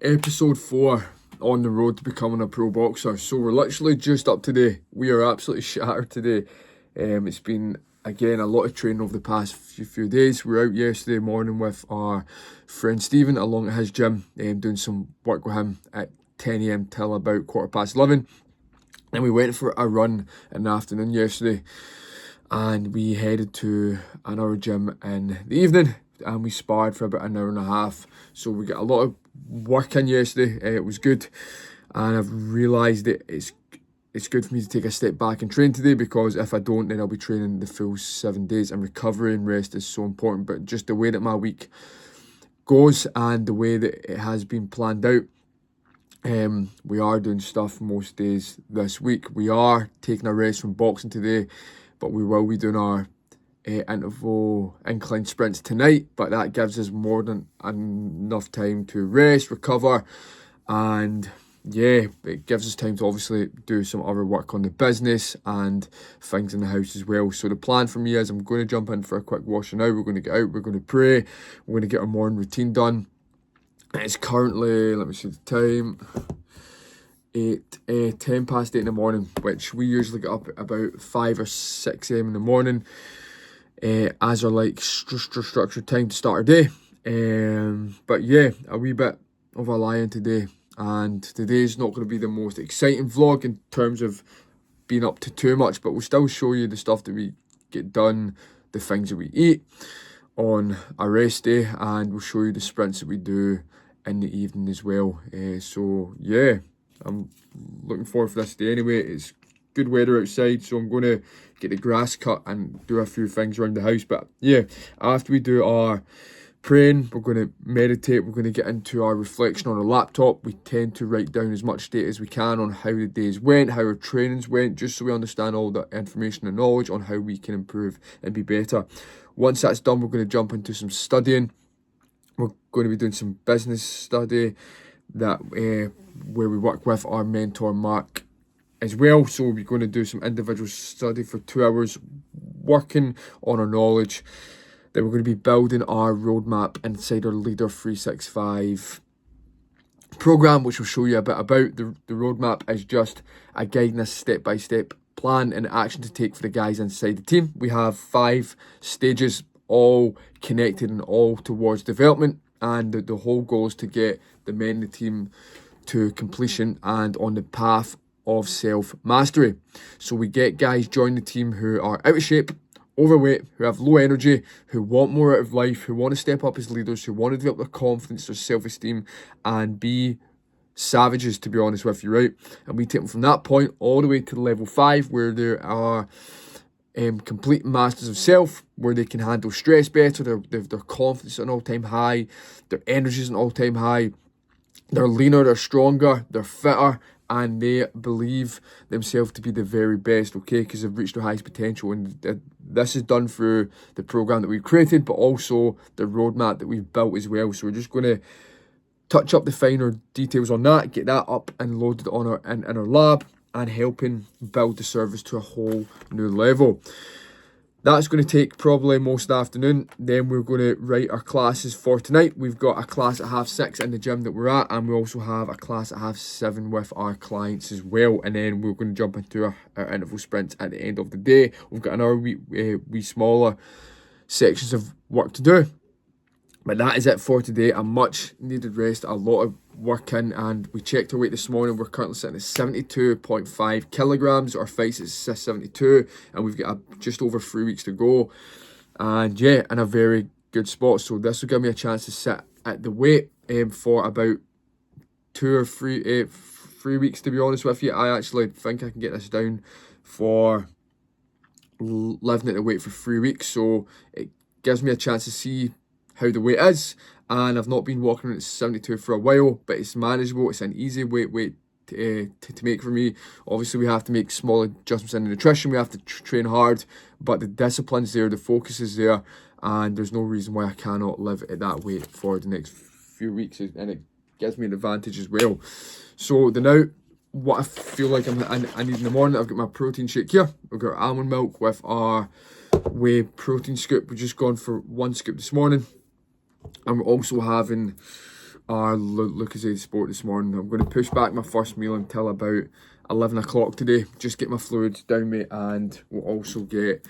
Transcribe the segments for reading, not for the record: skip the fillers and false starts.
Episode 4 on the road to becoming a pro boxer. So we're literally just up today. We are absolutely shattered today. It's been, again, a lot of training over the past few days. We were out yesterday morning with our friend Stephen along at his gym, doing some work with him at 10 a.m. till about 11:15. And we went for a run in the afternoon yesterday. And we headed to another gym in the evening. And we sparred for about an hour and a half. So we got a lot of work in yesterday. It was good. And I've realised that it's good for me to take a step back and train today, because if I don't, then I'll be training the full 7 days. And recovery and rest is so important. But just the way that my week goes and the way that it has been planned out, we are doing stuff most days this week. We are taking a rest from boxing today, but we will be doing our interval incline sprints tonight. But that gives us more than enough time to rest, recover, and yeah, it gives us time to obviously do some other work on the business and things in the house as well. So the plan for me is I'm going to jump in for a quick wash now. We're going to get out, we're going to pray, we're going to get our morning routine done. It's currently, let me see the time, 10 past 8 in the morning, which we usually get up at about 5 or 6 a.m. in the morning as our like structured time to start our day. But yeah, a wee bit of a lie-in today, and today's not going to be the most exciting vlog in terms of being up to too much, but we'll still show you the stuff that we get done, the things that we eat on a rest day, and we'll show you the sprints that we do in the evening as well. So yeah, I'm looking forward for this day anyway. It's good weather outside, so I'm going to get the grass cut and do a few things around the house. But yeah, after we do our praying, we're going to meditate, we're going to get into our reflection on our laptop. We tend to write down as much data as we can on how the days went, how our trainings went, just so we understand all the information and knowledge on how we can improve and be better. Once that's done, we're going to jump into some studying. We're going to be doing some business study that where we work with our mentor Mark as well. So we're going to do some individual study for 2 hours, working on our knowledge. Then we're going to be building our roadmap inside our Leader 365 program, which will show you a bit about. The roadmap is just a guiding us step-by-step plan and action to take for the guys inside the team. We have 5 stages, all connected and all towards development, and the whole goal is to get the men in the team to completion and on the path of self-mastery. So we get guys join the team who are out of shape, overweight, who have low energy, who want more out of life, who want to step up as leaders, who want to develop their confidence, their self-esteem, and be savages, to be honest with you, right? And we take them from that point all the way to level 5, where there are complete masters of self, where they can handle stress better, their confidence at an all-time high, their energy is an all-time high, they're leaner, they're stronger, they're fitter, and they believe themselves to be the very best, okay, because they've reached their highest potential. And this is done through the program that we've created, but also the roadmap that we've built as well. So we're just going to touch up the finer details on that, get that up and loaded on in our lab, and helping build the service to a whole new level. That's going to take probably most of the afternoon. Then we're going to write our classes for tonight. We've got a class at 6:30 in the gym that we're at, and we also have a class at 7:30 with our clients as well. And then we're going to jump into our interval sprints at the end of the day. We've got another wee smaller sections of work to do. But that is it for today. A much needed rest, a lot of work in, and we checked our weight this morning. We're currently sitting at 72.5 kilograms. Our fight's at 72, and we've got just over 3 weeks to go. And yeah, in a very good spot. So this will give me a chance to sit at the weight for about 2 or 3 weeks, to be honest with you. I actually think I can get this down for living at the weight for 3 weeks. So it gives me a chance to see how the weight is, and I've not been walking at 72 for a while, but it's manageable. It's an easy weight to make for me. Obviously we have to make small adjustments in the nutrition, we have to train hard, but the discipline's there, the focus is there, and there's no reason why I cannot live at that weight for the next few weeks, and it gives me an advantage as well. So now what I feel like I need in the morning, I've got my protein shake here. I've got almond milk with our whey protein scoop. We've just gone for 1 scoop this morning. And we're also having our Lucozade Sport this morning. I'm going to push back my first meal until about 11 o'clock today. Just get my fluids down me, and we'll also get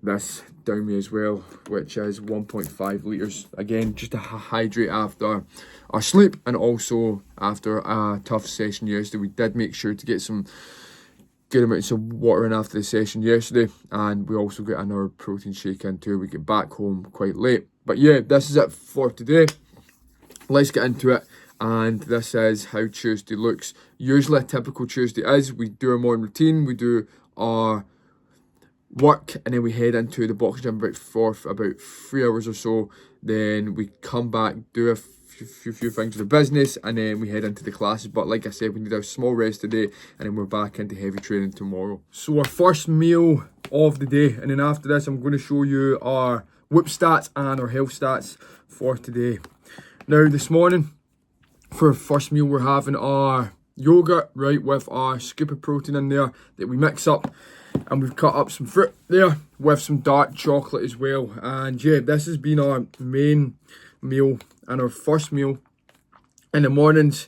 this down me as well, which is 1.5 litres. Again, just to hydrate after our sleep and also after a tough session yesterday. We did make sure to get some good amounts of water in after the session yesterday, and we also got another protein shake in too. We get back home quite late. But yeah, this is it for today. Let's get into it. And this is how Tuesday looks. Usually a typical Tuesday is we do our morning routine, we do our work, and then we head into the box gym for about 3 hours or so. Then we come back, do a few things with the business, and then we head into the classes. But like I said, we need a small rest today, and then we're back into heavy training tomorrow. So our first meal of the day, and then after this I'm going to show you our whip stats and our health stats for today. Now this morning, for our first meal, we're having our yogurt, right, with our scoop of protein in there that we mix up, and we've cut up some fruit there with some dark chocolate as well. And yeah, this has been our main meal and our first meal in the mornings.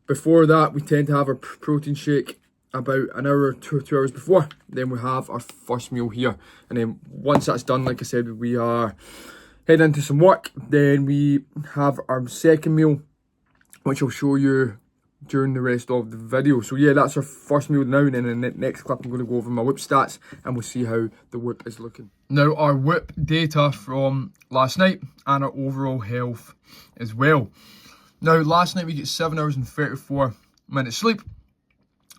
Before that, we tend to have our protein shake about an hour or two hours before. Then we have our first meal here, and then once that's done, like I said, we are heading into some work. Then we have our second meal, which I'll show you during the rest of the video. So yeah, that's our first meal now, and then in the next clip I'm going to go over my whip stats and we'll see how the whip is looking. Now our whip data from last night and our overall health as well. Now last night we get 7 hours and 34 minutes sleep.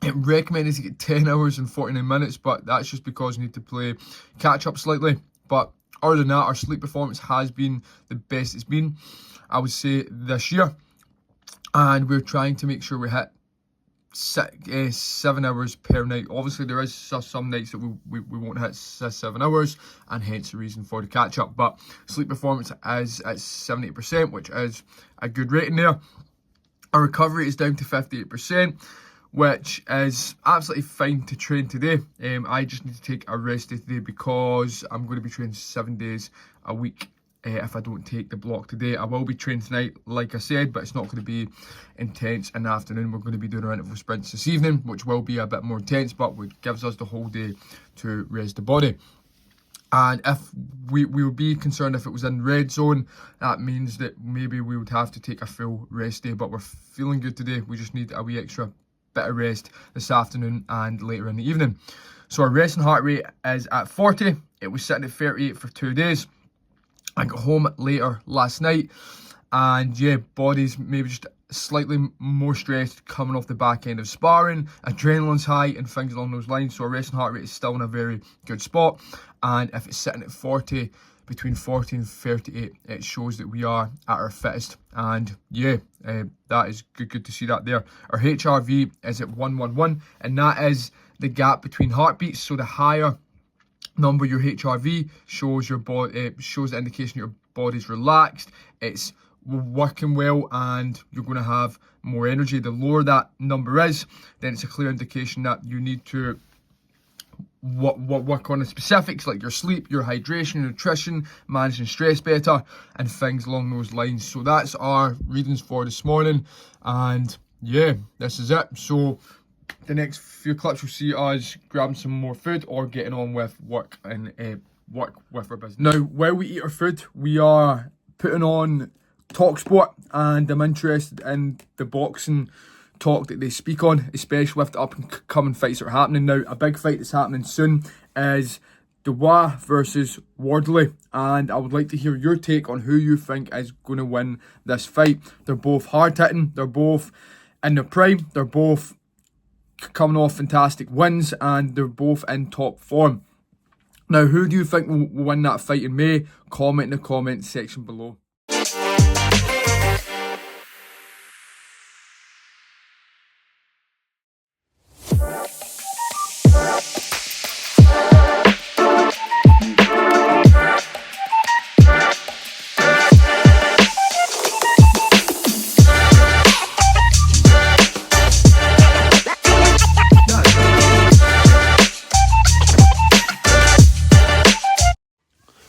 It recommended to get 10 hours and 49 minutes, but that's just because we need to play catch up slightly. But other than that, our sleep performance has been the best it's been, I would say, this year. And we're trying to make sure we hit 7 hours per night. Obviously, there is some nights that we won't hit 7 hours, and hence the reason for the catch-up. But sleep performance is at 78%, which is a good rating there. Our recovery is down to 58%, which is absolutely fine to train today. I just need to take a rest day today because I'm going to be training 7 days a week. If I don't take the block today, I will be training tonight, like I said, but it's not going to be intense in the afternoon. We're going to be doing our interval sprints this evening, which will be a bit more intense, but it gives us the whole day to rest the body. And if we would be concerned if it was in red zone, that means that maybe we would have to take a full rest day, but we're feeling good today. We just need a wee extra bit of rest this afternoon and later in the evening. So our resting heart rate is at 40. It was sitting at 38 for 2 days. I got home later last night, and yeah, body's maybe just slightly more stressed coming off the back end of sparring, adrenaline's high and things along those lines. So our resting heart rate is still in a very good spot, and if it's sitting at 40, between 40 and 38, it shows that we are at our fittest. And yeah, that is good to see that there. Our HRV is at 111, and that is the gap between heartbeats. So the higher number your HRV shows your body, shows the indication your body's relaxed, it's working well, and you're going to have more energy. The lower that number is, then it's a clear indication that you need to work on the specifics like your sleep, your hydration, your nutrition, managing stress better, and things along those lines. So that's our readings for this morning, and yeah, this is it. So the next few clips will see us grabbing some more food or getting on with work and work with our business. Now, while we eat our food, we are putting on Talk Sport, and I'm interested in the boxing talk that they speak on, especially with the up and coming fights that are happening now. A big fight that's happening soon is Dubois versus Wardley, and I would like to hear your take on who you think is going to win this fight. They're both hard hitting, they're both in their prime, they're both coming off fantastic wins, and they're both in top form. Now, who do you think will win that fight in May? Comment in the comment section below.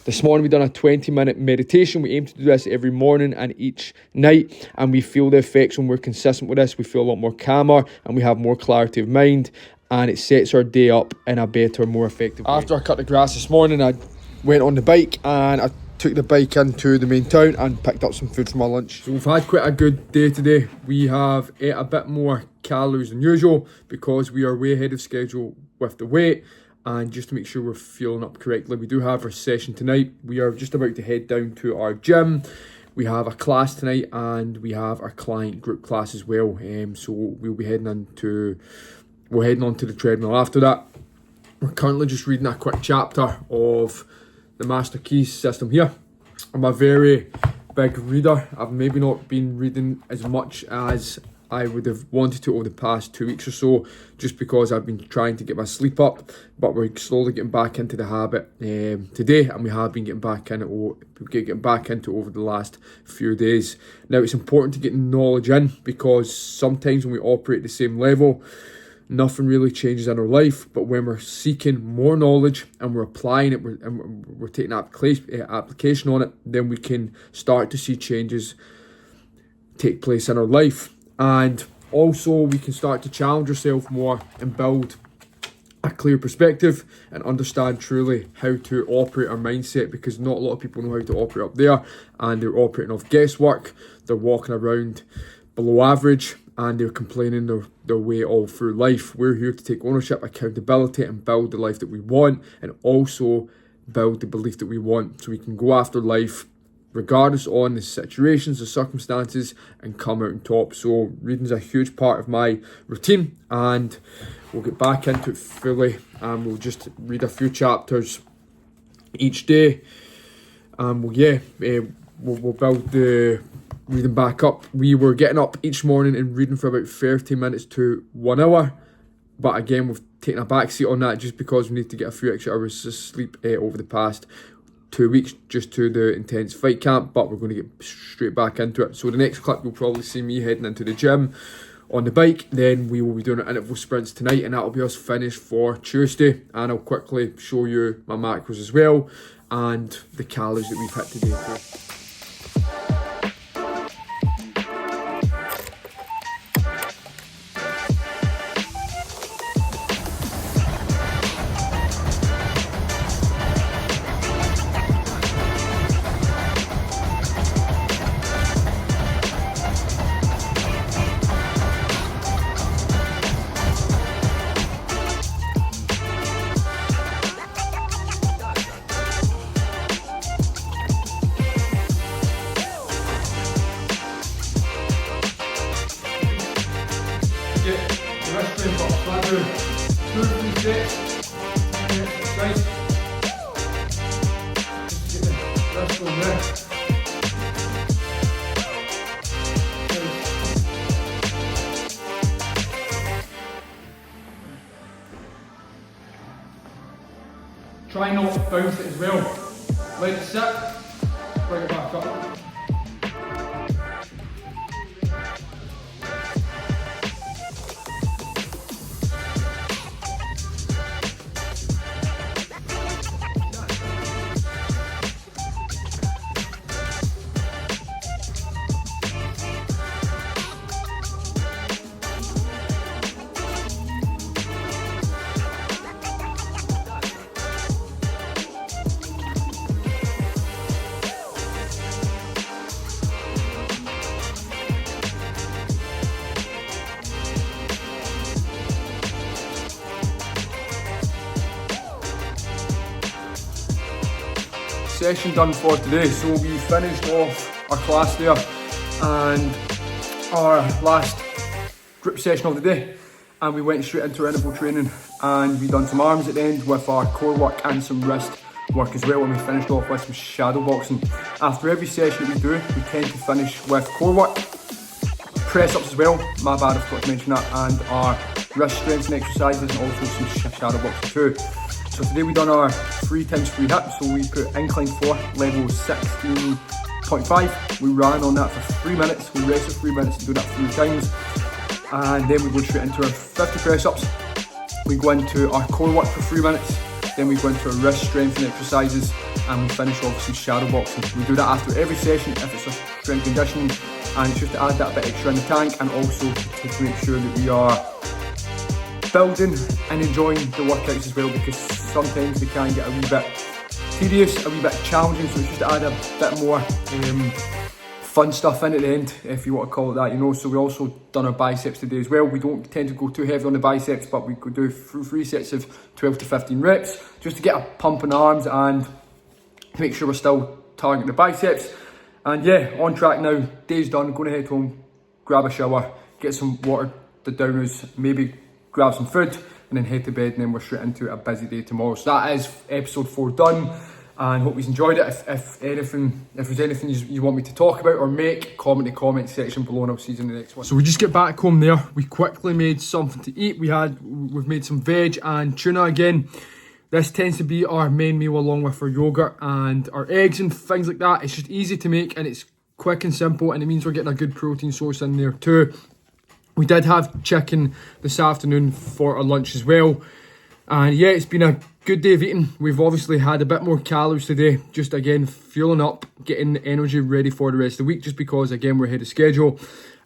The This morning we done a 20-minute meditation. We aim to do this every morning and each night, and we feel the effects when we're consistent with this. We feel a lot more calmer and we have more clarity of mind, and it sets our day up in a better, more effective way. After I cut the grass this morning, I went on the bike and I took the bike into the main town and picked up some food for my lunch. So we've had quite a good day today. We have ate a bit more calories than usual because we are way ahead of schedule with the weight, and just to make sure we're fueling up correctly. We do have our session tonight. We are just about to head down to our gym. We have a class tonight and we have our client group class as well. So we'll be heading on to the treadmill after that. We're currently just reading a quick chapter of the Master Keys system here. I'm a very big reader. I've maybe not been reading as much as I would have wanted to over the past 2 weeks or so, just because I've been trying to get my sleep up, but we're slowly getting back into the habit today, and we have been getting back into over the last few days. Now, it's important to get knowledge in, because sometimes when we operate at the same level, nothing really changes in our life. But when we're seeking more knowledge and we're applying it, we're taking application on it, then we can start to see changes take place in our life. And also we can start to challenge ourselves more and build a clear perspective and understand truly how to operate our mindset, because not a lot of people know how to operate up there, and they're operating off guesswork. They're walking around below average and they're complaining their way all through life. We're here to take ownership, accountability, and build the life that we want, and also build the belief that we want, so we can go after life regardless on the situations, the circumstances, and come out on top. So reading's a huge part of my routine, and we'll get back into it fully, and we'll just read a few chapters each day. We'll build the reading back up. We were getting up each morning and reading for about 30 minutes to 1 hour, but again we've taken a back seat on that just because we need to get a few extra hours of sleep over the past 2 weeks just to the intense fight camp, but we're going to get straight back into it. So the next clip, you'll probably see me heading into the gym on the bike. Then we will be doing our interval sprints tonight, and that'll be us finished for Tuesday. And I'll quickly show you my macros as well and the calories that we've hit today too. Get the rest of the flat down. 2 or 3 sets. Nice. Just get the rest on there. Try not to bounce it as well. Let it sit, bring it back up. Session done for today. So we finished off our class there and our last group session of the day, and we went straight into our interval training, and we done some arms at the end with our core work and some wrist work as well, and we finished off with some shadow boxing. After every session that we do, we tend to finish with core work, press ups as well, my bad I forgot to mention that, and our wrist strengthening exercises, and also some shadow boxing too. So today we done our 3x3 hips, so we put incline 4, level 16.5. We ran on that for 3 minutes, we rested 3 minutes to do that 3 times. And then we go straight into our 50 press ups. We go into our core work for 3 minutes, then we go into our wrist strengthening exercises, and we finish off with some shadow boxing. We do that after every session if it's a strength conditioning, and it's just to add that bit extra in the tank, and also to make sure that we are building and enjoying the workouts as well, because sometimes they can get a wee bit tedious, a wee bit challenging, so it's just to add a bit more fun stuff in at the end, if you want to call it that, you know. So we also done our biceps today as well. We don't tend to go too heavy on the biceps, but we could do 3 sets of 12 to 15 reps just to get a pump in the arms and to make sure we're still targeting the biceps. And yeah, on track now, day's done, going to head home, grab a shower, get some water to down us, maybe grab some food, and then head to bed, and then we're straight into a busy day tomorrow. So that is episode 4 done, and hope you've enjoyed it. If there's anything you want me to talk about or make, comment in the comment section below, and I'll see you in the next one. So we just get back home there. We quickly made something to eat. We've made some veg and tuna again. This tends to be our main meal, along with our yogurt and our eggs and things like that. It's just easy to make, and it's quick and simple, and it means we're getting a good protein source in there too. We did have chicken this afternoon for our lunch as well. And yeah, it's been a good day of eating. We've obviously had a bit more calories today, just again fueling up, getting the energy ready for the rest of the week, just because again we're ahead of schedule.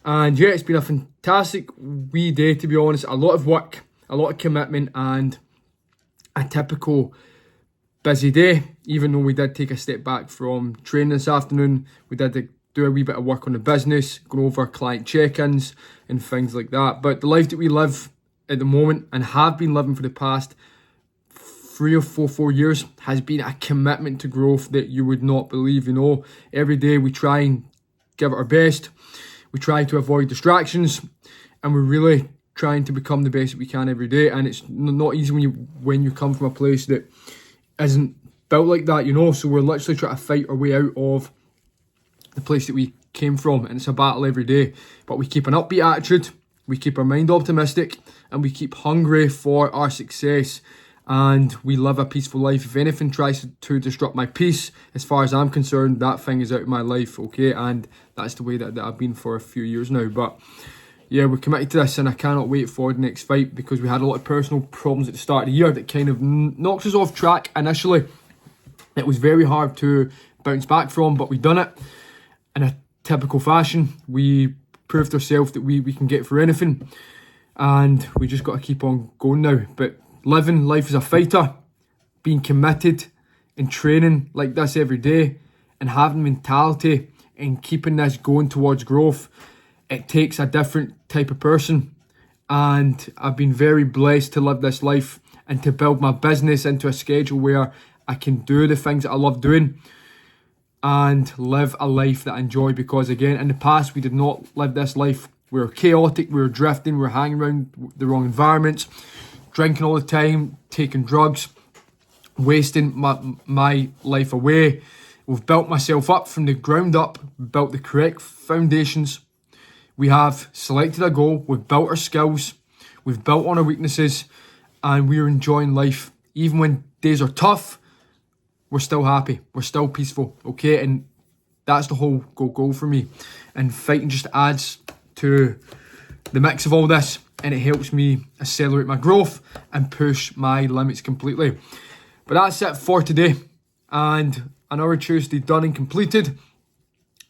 And yeah, it's been a fantastic wee day, to be honest. A lot of work, a lot of commitment, and a typical busy day. Even though we did take a step back from training this afternoon, we did do a wee bit of work on the business, go over client check-ins and things like that. But the life that we live at the moment, and have been living for the past 3 or 4 years, has been a commitment to growth that you would not believe, you know. Every day we try and give it our best. We try to avoid distractions, and we're really trying to become the best that we can every day. And it's not easy when you come from a place that isn't built like that, you know. So we're literally trying to fight our way out of the place that we came from, and it's a battle every day. But we keep an upbeat attitude, we keep our mind optimistic, and we keep hungry for our success, and we live a peaceful life. If anything tries to disrupt my peace, as far as I'm concerned, that thing is out of my life, okay? And that's the way that I've been for a few years now. But yeah, we're committed to this, and I cannot wait for the next fight, because we had a lot of personal problems at the start of the year that kind of knocks us off track initially. It was very hard to bounce back from, but we've done it in a typical fashion. We proved ourselves that we can get through anything, and we just got to keep on going now. But living life as a fighter, being committed and training like this every day, and having mentality and keeping this going towards growth, it takes a different type of person. And I've been very blessed to live this life and to build my business into a schedule where I can do the things that I love doing and live a life that I enjoy. Because again, in the past, we did not live this life. We were chaotic, we were drifting, we were hanging around the wrong environments, drinking all the time, taking drugs, wasting my life away. We've built myself up from the ground up, built the correct foundations. We have selected a goal, we've built our skills, we've built on our weaknesses, and we're enjoying life. Even when days are tough, we're still happy, we're still peaceful, okay? And that's the whole goal for me. And fighting just adds to the mix of all this, and it helps me accelerate my growth and push my limits completely. But that's it for today, and another Tuesday done and completed.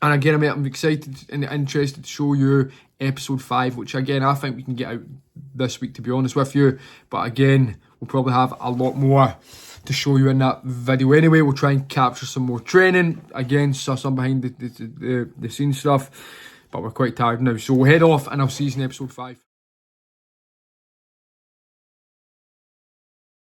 And again, I'm excited and interested to show you episode 5, which again, I think we can get out this week, to be honest with you. But again, we'll probably have a lot more to show you in that video anyway. We'll try and capture some more training, again, some behind the scenes stuff. But we're quite tired now, so we'll head off, and I'll see you in episode 5.